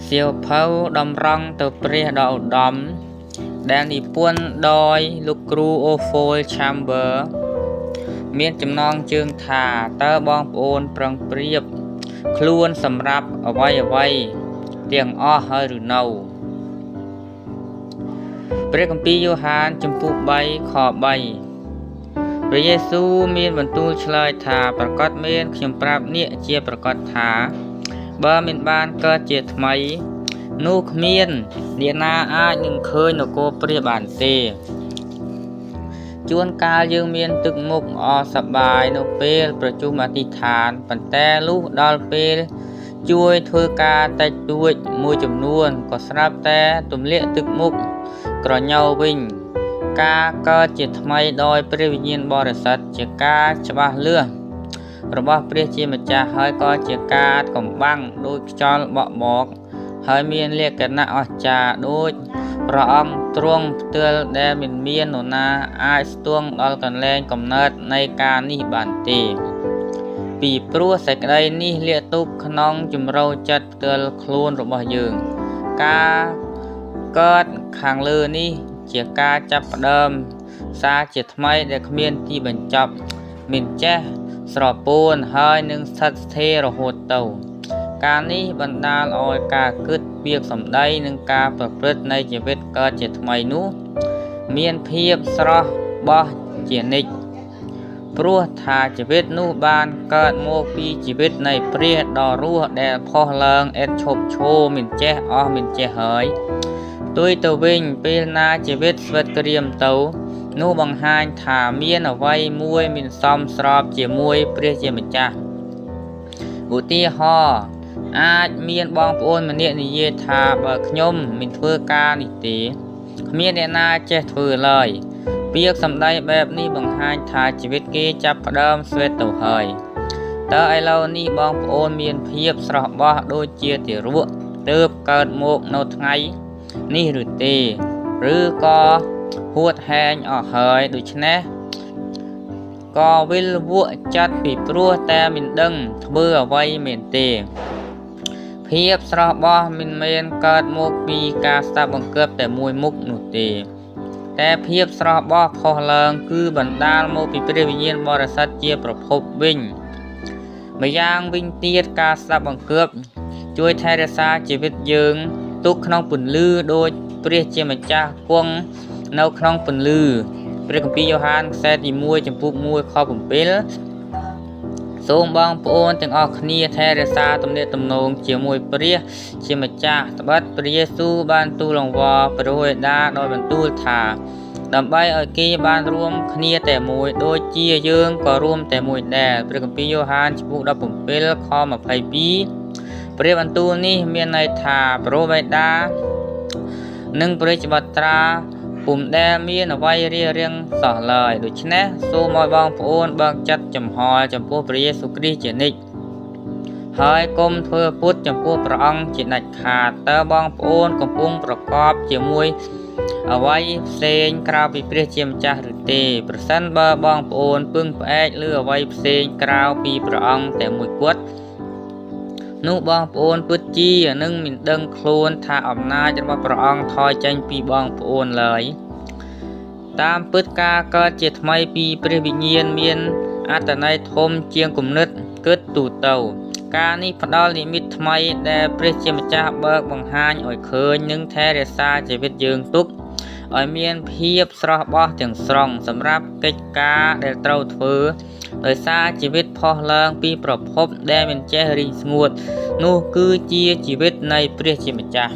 សៀវភៅតម្រង់ទៅព្រះដ៏ឧត្តមដែលនិពន្ធដោយលោកគ្រូអូហ្វូលឆាំបឺមានចំណងជើងថាតើបងប្អូនប្រឹងប្រៀបខ្លួនសម្រាប់អ្វីទាំងអស់ហើយឬនៅព្រះគម្ពីរយ៉ូហានជំពូក3ខ3ព្រះយេស៊ូវមានបន្ទូលឆ្លើយថាប្រកាសមែនខ្ញុំប្រាប់អ្នកជាប្រកាសថាបើមិនបានកើតជាថ្មីនោះគ្មានអ្នកណាអាចនឹងឃើញនគរព្រះបានទេជួនកាលយើងមានទឹកមុខអសប្បាយនៅពេលប្រជុំអធិដ្ឋានប៉ុន្តែលុះដល់ពេលជួយធ្វើការតិចតួចមួយចំនួនក៏ស្រាប់តែទម្លាក់ទឹកមុខក្រញ៉ៅវិញការកើតជាថ្មីដោយព្រះវិញ្ញាណបរិសុទ្ធជាការច្បាស់លាស់របស់ព្រះជាម្ចាស់ហើយក៏ជាការកំបាំងដោយខ្យល់បក់បកហើយមានលក្ខណៈអស្ចារ្យដូចព្រះអង្គទ្រង់ផ្ទាល់ដែលមិនមាននរណាអាចស្ទង់ដល់កន្លែងកំណើតនៃការនេះបានទេពីព្រោះសេចក្តីនេះលាក់ទុកក្នុងជំរៅចិត្តផ្ទាល់ខ្លួនរបស់យើងការកើតខាងលើនេះជាការចាប់ផ្ដើមសារជាថ្មីដែលគ្មានទីបញ្ចប់មិនចេះស្រពោនហើយនឹងស្ថិតស្ថេររហូតទៅការនេះបណ្ដាលឲ្យការគិតពាក្យសម្ដីនិងការប្រព្រឹត្តនៃជីវិតកើតជាថ្មីនោះមានភាពស្រស់បោះជានិច្ចព្រោះថាជីវិតនោះបានកើតមកពីជីវិតនៃព្រះដ៏រស់ដែលផុសឡើងឥតឈប់ឈរមិនចេះអស់មិនចេះហើយផ្ទុយទៅវិញពេលណាជីវិតស្វិតក្រៀមទៅនោះបង្ហាញថាមានអ្វីមួយមិនសមស្របជាមួយព្រះជាម្ចាស់ឧទាហរណ៍អាចមានបងប្អូនម្នាក់និយាយថាបើខ្ញុំមិនធ្វើការនេះទេគ្មានអ្នកណាចេះធ្វើឡើយពាក្យសម្ដីបែបនេះបង្ហាញថាជីវិតគេចាប់ផ្ដើមស្វេតទៅហើយតើឥឡូវនេះបងប្អូនមានភាពស្រស់បោះដូចជាទារកទើបកើតមកនៅថ្ងៃនេះឬទេឬក៏ហួតហែងអស់ហើយដូច្នេះក៏វិលវក់ចិត្តពីព្រោះតែមិនដឹងធ្វើអ្វីមែនទេភាពស្រស់បោះមិនមែនកើតមកពីការស្ដាប់បង្គាប់តែមួយមុខនោះទេតែភាពស្រស់បោះផុសឡើងគឺបណ្ដាលមកពីព្រះវិញ្ញាណបរិសុទ្ធជាប្រភពវិញម្យ៉ាងវិញទៀតការស្ដាប់បង្គាប់ជួយថែរក្សាជីវិតយើងទុកក្នុងពន្លឺដោយព្រះជាម្ចាស់គង់នៅក្នុងពន្លឺព្រះគម្ពីរយ៉ូហានខ្សែទី1ចំពុក1ខ7សូមបងប្អូនទាំងអស់គ្នាថែរក្សាទំនាក់ទំនងជាមួយព្រះជាម្ចាស់ត្បិតព្រះយេស៊ូវបានទូលអង្វរព្រះវេដាដោយបន្ទូលថាដើម្បីឲ្យគេបានរួមគ្នាតែមួយដូចជាយើងក៏រួមតែមួយដែរព្រះគម្ពីរយ៉ូហានចំពុក17ខ22ព្រះបន្ទូលនេះមានន័យថាព្រះវេដានិងព្រះជាបត្រាពុំដែលមានអ្វីរារាំងសោះឡើយដូច្នេះសូមឲ្យបងប្អូនបើកចិត្តចំហចំពោះព្រះយេស៊ូវគ្រីស្ទជានិច្ចហើយកុំធ្វើពុតចំពោះព្រះអង្គជាដាច់ខាតតើបងប្អូនកំពុងប្រកបជាមួយអ្វីផ្សេងក្រៅពីព្រះជាម្ចាស់ឬទេប្រសិនបើបងប្អូនពឹងផ្អែកលើអ្វីផ្សេងក្រៅពីព្រះអង្គតែមួយគត់នោះបងប្អូនពិតជានឹងមិនដឹងខ្លួនថាអំណាចរបស់ព្រះអង្គថយចេញពីបងប្អូនឡើយតាមពិតការកើតជាថ្មីពីព្រះវិញ្ញាណមានអត្ថន័យធំជាងគំនិតគិតទូទៅការនេះផ្ដល់និមិត្តថ្មីដែលព្រះជាម្ចាស់បើកបង្ហាញឲ្យឃើញនិងថែរក្សាជីវិតយើងទុកឲ្យមានភាពស្រស់បោះទាំងស្រុងសម្រាប់កិច្ចការដែលត្រូវធ្វើដោយសារជីវិតផុសឡើងពីប្រភពដែលមិនចេះរីងស្ងួតនោះគឺជាជីវិតនៃព្រះជាម្ចាស់